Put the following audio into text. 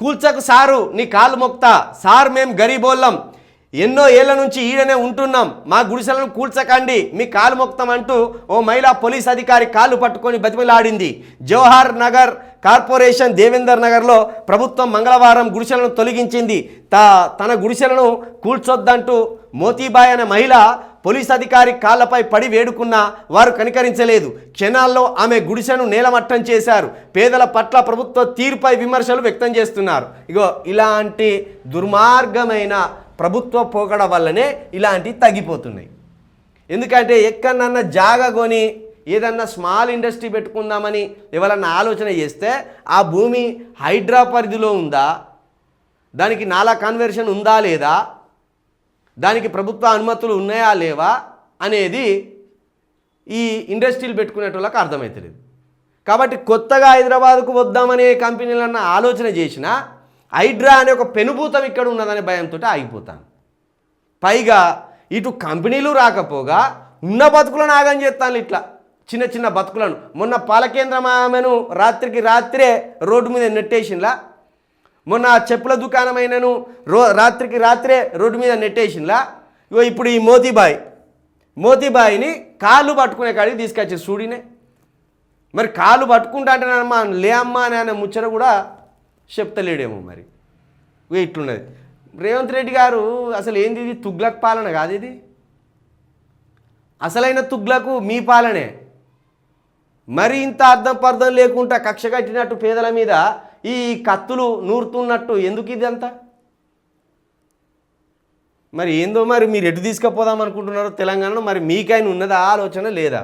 కూల్చకు sir నీ కాలు మొక్తా sir మేం గరీబోళ్ళం ఎన్నో ఏళ్ల నుంచి ఈడనే ఉంటున్నాం మా గుడిసెలను కూల్చకండి మీ కాలు మొక్తం అంటూ ఓ మహిళా పోలీస్ అధికారి కాలు పట్టుకొని బతిమలాడింది. జవహర్ నగర్ కార్పొరేషన్ దేవేందర్ నగర్లో ప్రభుత్వం మంగళవారం గుడిసెలను తొలగించింది. తన గుడిసెలను కూల్చొద్దంటూ మోతీబాయ్ అనే మహిళ పోలీస్ అధికారి కాళ్ళపై పడి వేడుకున్నా వారు కనికరించలేదు. క్షణాల్లో ఆమె గుడిసెను నేలమట్టం చేశారు. పేదల పట్ల ప్రభుత్వ తీరుపై విమర్శలు వ్యక్తం చేస్తున్నారు. ఇగో ఇలాంటి దుర్మార్గమైన ప్రభుత్వ పోకడ వల్లనే ఇలాంటివి తగ్గిపోతున్నాయి. ఎందుకంటే ఎక్కడన్నా జాగా కొని ఏదన్నా స్మాల్ ఇండస్ట్రీ పెట్టుకుందామని ఎవరన్నా ఆలోచన చేస్తే ఆ భూమి హైడ్రా పరిధిలో ఉందా, దానికి నాలా కన్వర్షన్ ఉందా లేదా, దానికి ప్రభుత్వ అనుమతులు ఉన్నాయా లేవా అనేది ఈ ఇండస్ట్రీలు పెట్టుకునేటోళ్ళకి అర్థమవుతలేదు. కాబట్టి కొత్తగా హైదరాబాద్కు వద్దామనే కంపెనీలన్న ఆలోచన చేసినా హైడ్రా అనే ఒక పెనుభూతం ఇక్కడ ఉన్నదనే భయంతో ఆగిపోతాను. పైగా ఇటు కంపెనీలు రాకపోగా ఉన్న బతుకులను ఆగం చేస్తాను. ఇట్లా చిన్న చిన్న బతుకులను మొన్న పాలకేంద్రం ఆమెను రాత్రికి రాత్రే రోడ్డు మీద నెట్టేసిన్లా, మొన్న చెప్పుల దుకాణమైనను రాత్రికి రాత్రే రోడ్డు మీద నెట్టేసిన్లా. ఇప్పుడు ఈ మోతీబాయిని కాళ్ళు పట్టుకునే కాడికి తీసుకొచ్చి చూడినే. మరి కాళ్ళు పట్టుకుంటా అంటేనమ్మా లే అమ్మా అని ఆయన ముచ్చట కూడా చెప్తలేడేమో. మరి ఇట్లున్నది. రేవంత్ రెడ్డి గారు అసలు ఏంది ఇది? తుగ్లక్ పాలన కాదు ఇది. అసలైన తుగ్లకు మీ పాలనే. మరి ఇంత అర్థం పర్థం లేకుండా కక్ష కట్టినట్టు పేదల మీద ఈ కత్తులు నూరుతున్నట్టు ఎందుకు ఇదంతా? మరి ఏందో మరి మీరు ఎటు తీసుకుపోదాం అనుకుంటున్నారో తెలంగాణలో మరి మీకైనా ఉన్నదా ఆలోచన లేదా?